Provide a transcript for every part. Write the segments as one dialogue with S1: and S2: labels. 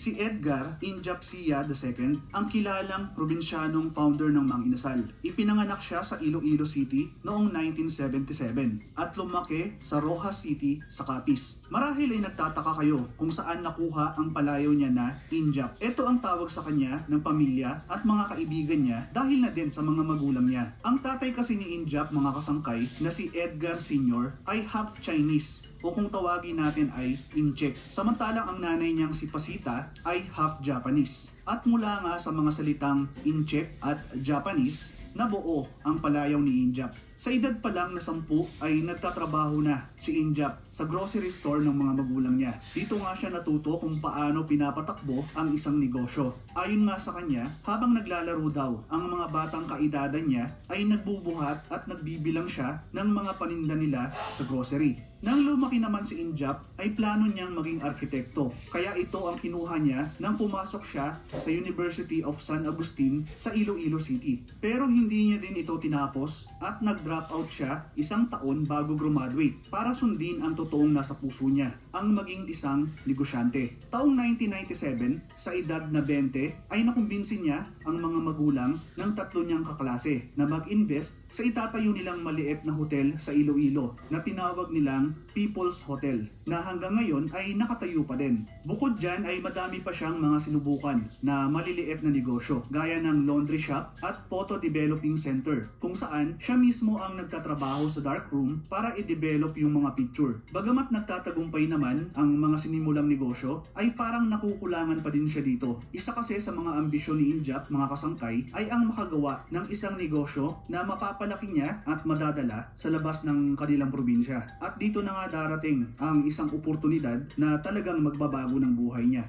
S1: Si Edgar Injapsia II ang kilalang probinsyanong founder ng Mang Inasal. Ipinanganak siya sa Iloilo City noong 1977 at lumaki sa Rojas City sa Capiz. Marahil ay nagtataka kayo kung saan nakuha ang palayaw niya na Injap. Ito ang tawag sa kanya ng pamilya at mga kaibigan niya dahil na din sa mga magulang niya. Ang tatay kasi ni Injap, mga kasangkay, na si Edgar Sr. ay half Chinese o kung tawagin natin ay Inchek. Samantalang ang nanay niyang si Pasita ay half Japanese. At mula nga sa mga salitang Inchek at Japanese, nabuo ang palayaw ni Injap. Sa edad pa lang na 10 ay nagtatrabaho na si Injap sa grocery store ng mga magulang niya. Dito nga siya natuto kung paano pinapatakbo ang isang negosyo. Ayon nga sa kanya, habang naglalaro daw ang mga batang kaedadan niya ay nagbubuhat at nagbibilang siya ng mga paninda nila sa grocery. Nang lumaki naman si Injap ay plano niyang maging arkitekto. Kaya ito ang kinuha niya nang pumasok siya sa University of San Agustin sa Iloilo City. Pero hindi niya din ito tinapos at nag-drop out siya 1 taon bago graduate para sundin ang totoong nasa puso niya, ang maging isang negosyante. Taong 1997, sa edad na 20 ay nakumbinsin niya ang mga magulang ng 3 niyang kaklase na mag-invest sa itatayo nilang maliit na hotel sa Iloilo na tinawag nilang People's Hotel na hanggang ngayon ay nakatayo pa din. Bukod dyan ay madami pa siyang mga sinubukan na maliliit na negosyo gaya ng laundry shop at photo developing center kung saan siya mismo ang nagtatrabaho sa darkroom para i-develop yung mga picture. Bagamat nagtatagumpay naman ang mga sinimulang negosyo ay parang nakukulangan pa din siya dito. Isa kasi sa mga ambisyon ni Injap, mga kasangkay, ay ang makagawa ng isang negosyo na mapapalaki niya at madadala sa labas ng kanilang probinsya. At dito na nga darating ang isang oportunidad na talagang magbabago ng buhay niya.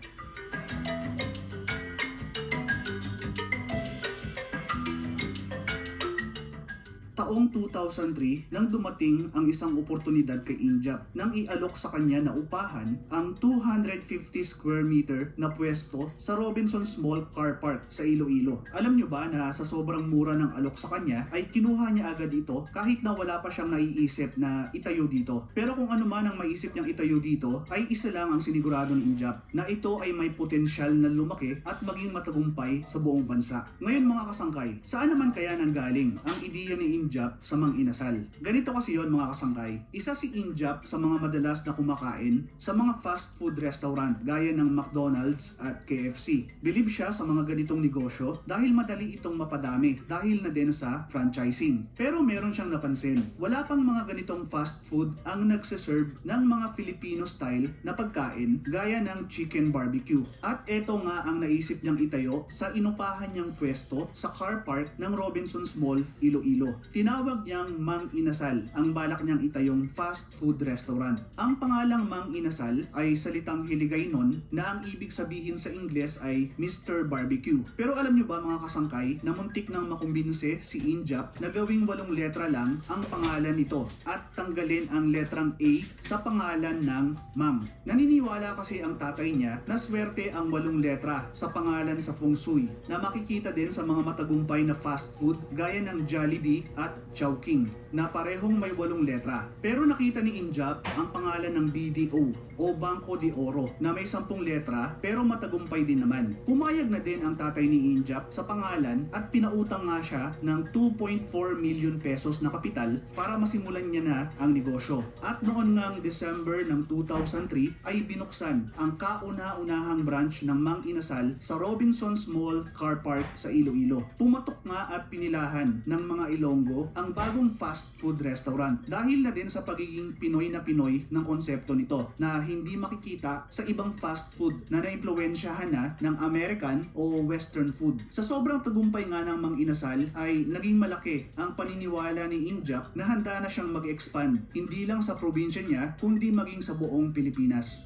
S1: Taong 2003 nang dumating ang isang oportunidad kay Injap nang ialok sa kanya na upahan ang 250 square meter na pwesto sa Robinsons Mall Car Park sa Iloilo. Alam nyo ba na sa sobrang mura ng alok sa kanya ay kinuha niya agad ito kahit na wala pa siyang naiisip na itayo dito. Pero kung ano man ang maisip niyang itayo dito ay isa lang ang sinigurado ni Injap, na ito ay may potensyal na lumaki at maging matagumpay sa buong bansa. Ngayon mga kasangkay, saan naman kaya nanggaling ang ideya ni Injap sa Mang Inasal? Ganito kasi yon mga kasangkay. Isa si Injap sa mga madalas na kumakain sa mga fast food restaurant gaya ng McDonald's at KFC. Believe siya sa mga ganitong negosyo dahil madali itong mapadami dahil na din sa franchising. Pero meron siyang napansin, wala pang mga ganitong fast food ang nagsiserve ng mga Filipino style na pagkain gaya ng chicken barbecue. At eto nga ang naisip niyang itayo sa inupahan niyang pwesto sa car park ng Robinsons Mall, Iloilo. Tinawag niyang Mang Inasal ang balak niyang itayong fast food restaurant. Ang pangalang Mang Inasal ay salitang Hiligaynon na ang ibig sabihin sa Ingles ay Mr. Barbecue. Pero alam niyo ba mga kasangkay na muntik nang makumbinse si Injap na gawing 8 letra lang ang pangalan nito at tanggalin ang letrang A sa pangalan ng Mang. Naniniwala kasi ang tatay niya na swerte ang 8 letra sa pangalan sa feng shui na makikita din sa mga matagumpay na fast food gaya ng Jollibee at Chowking na parehong may 8 letra. Pero nakita ni Injap ang pangalan ng BDO o Banco de Oro na may 10 letra pero matagumpay din naman. Pumayag na din ang tatay ni Injap sa pangalan at pinautang nga siya ng 2.4 million pesos na kapital para masimulan niya na ang negosyo. At noon ngang December ng 2003 ay binuksan ang kauna-unahang branch ng Mang Inasal sa Robinsons Mall Car Park sa Iloilo. Pumatok nga at pinilahan ng mga Ilonggo ang bagong fast food restaurant dahil na din sa pagiging Pinoy na Pinoy ng konsepto nito na hindi makikita sa ibang fast food na naimpluwensyahan na ng American o Western food. Sa sobrang tagumpay nga ng Mang Inasal ay naging malaki ang paniniwala ni Injap na handa na siyang mag-expand hindi lang sa probinsya niya kundi maging sa buong Pilipinas.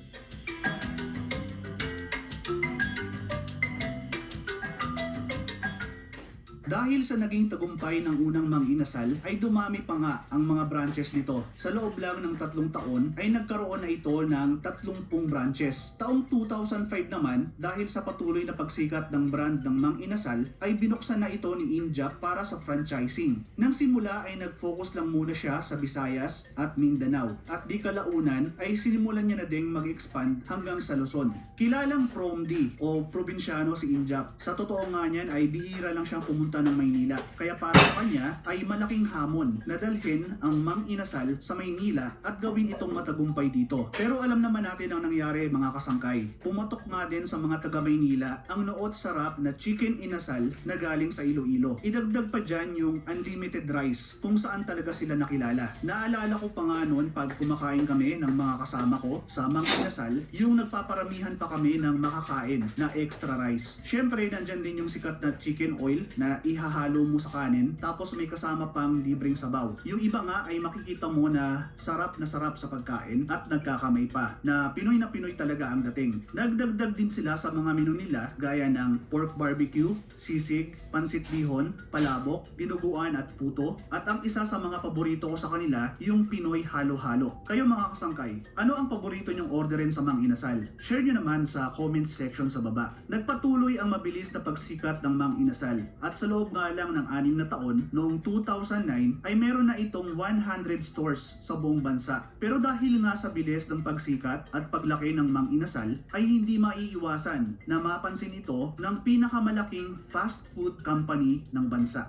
S1: Dahil sa naging tagumpay ng unang Mang Inasal ay dumami pa nga ang mga branches nito. Sa loob lang ng 3 taon ay nagkaroon na ito ng 30 branches. Taong 2005 naman, dahil sa patuloy na pagsikat ng brand ng Mang Inasal ay binuksan na ito ni Injap para sa franchising. Nang simula ay nag-focus lang muna siya sa Visayas at Mindanao at di kalaunan ay sinimulan niya na ding mag-expand hanggang sa Luzon. Kilalang Promdi o probinsyano si Injap. Sa totoo nga niyan ay bihira lang siyang pumunta ng Maynila. Kaya para sa kanya ay malaking hamon na dalhin ang Mang Inasal sa Maynila at gawin itong matagumpay dito. Pero alam naman natin ang nangyari mga kasangkay. Pumatok nga din sa mga taga Maynila ang noot sarap na chicken inasal na galing sa Iloilo. Idagdag pa dyan yung unlimited rice kung saan talaga sila nakilala. Naalala ko pa nga noon pag kumakain kami ng mga kasama ko sa Mang Inasal, yung nagpaparamihan pa kami ng makakain na extra rice. Syempre nandyan din yung sikat na chicken oil na ihahalo mo sa kanin tapos may kasama pang libreng sabaw. Yung iba nga ay makikita mo na sarap sa pagkain at nagkakamay pa na Pinoy talaga ang dating. Nagdagdag din sila sa mga menu nila gaya ng pork barbecue, sisig, pansit bihon, palabok, dinuguan at puto at ang isa sa mga paborito ko sa kanila yung Pinoy halo-halo. Kayo mga kasangkay, ano ang paborito nyong orderin sa Mang Inasal? Share nyo naman sa comment section sa baba. Nagpatuloy ang mabilis na pagsikat ng Mang Inasal at sa loob nga lang ng 6 na taon, noong 2009 ay meron na itong 100 stores sa buong bansa. Pero dahil nga sa bilis ng pagsikat at paglaki ng Mang Inasal ay hindi maiiwasan na mapansin ito ng pinakamalaking fast food company ng bansa.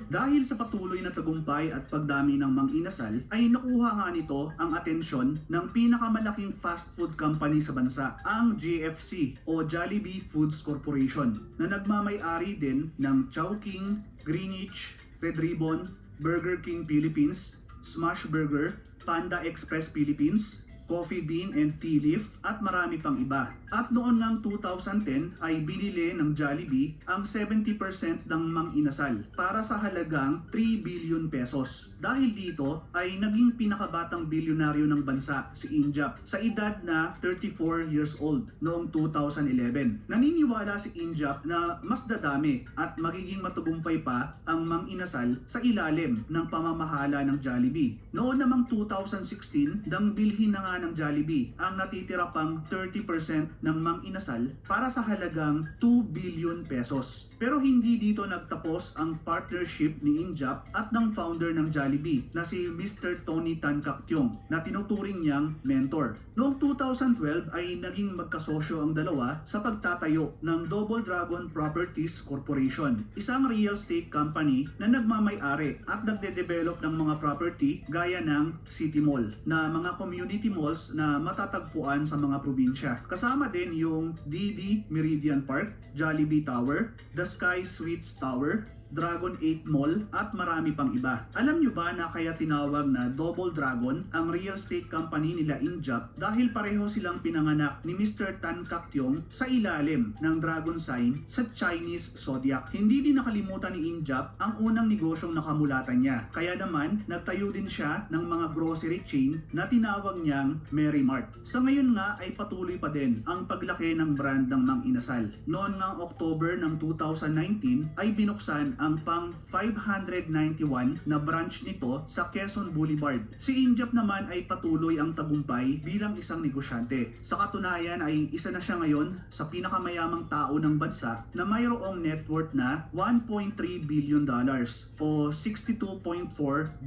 S1: Dahil sa patuloy na tagumpay at pagdami ng Mang Inasal ay nakuha nga nito ang atensyon ng pinakamalaking fast food company sa bansa, ang JFC o Jollibee Foods Corporation, na nagmamay-ari din ng Chowking, Greenwich, Red Ribbon, Burger King Philippines, Smash Burger, Panda Express Philippines, Coffee Bean and Tea Leaf at marami pang iba. At noon ngang 2010 ay binili ng Jollibee ang 70% ng Mang Inasal para sa halagang 3 billion pesos. Dahil dito ay naging pinakabatang bilyonaryo ng bansa si Injap sa edad na 34 years old noong 2011. Naniniwala si Injap na mas dadami at magiging matagumpay pa ang Mang Inasal sa ilalim ng pamamahala ng Jollibee. Noon namang 2016 nang bilhin na nga ng Jollibee ang natitira pang 30% ng Mang Inasal para sa halagang 2 billion pesos. Pero hindi dito nagtapos ang partnership ni Injap at ng founder ng Jollibee na si Mr. Tony Tan Kak Tiong na tinuturing niyang mentor. Noong 2012 ay naging magkasosyo ang dalawa sa pagtatayo ng Double Dragon Properties Corporation, isang real estate company na nagmamay-ari at nagde-develop ng mga property gaya ng City Mall na mga community malls na matatagpuan sa mga probinsya. Kasama din yung DD Meridian Park, Jollibee Tower, The Sky Suites Tower, Dragon 8 Mall at marami pang iba. Alam nyo ba na kaya tinawag na Double Dragon ang real estate company nila Injap dahil pareho silang pinanganak ni Mr. Tan Kak Tiong sa ilalim ng dragon sign sa Chinese zodiac. Hindi din nakalimutan ni Injap ang unang negosyong nakamulatan niya. Kaya naman nagtayo din siya ng mga grocery chain na tinawag niyang Mary Mart. Sa ngayon nga ay patuloy pa din ang paglaki ng brand ng Mang Inasal. Noon nga October ng 2019 ay binuksan ang pang 591 na branch nito sa Quezon Boulevard. Si Injap naman ay patuloy ang tagumpay bilang isang negosyante. Sa katunayan ay isa na siya ngayon sa pinakamayamang tao ng bansa na mayroong net worth na $1.3 billion o 62.4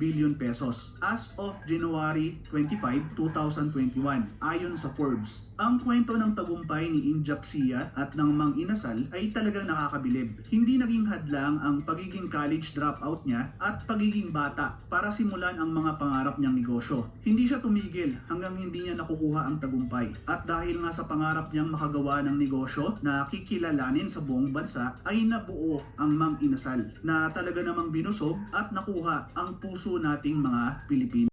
S1: billion pesos as of January 25, 2021 ayon sa Forbes. Ang kwento ng tagumpay ni Injap Sia at ng Mang Inasal ay talagang nakakabilib. Hindi naging hadlang ang pagiging college dropout niya at pagiging bata para simulan ang mga pangarap niyang negosyo. Hindi siya tumigil hanggang hindi niya nakukuha ang tagumpay. At dahil nga sa pangarap niyang makagawa ng negosyo na kikilalanin sa buong bansa ay nabuo ang Mang Inasal na talaga namang binusog at nakuha ang puso nating mga Pilipino.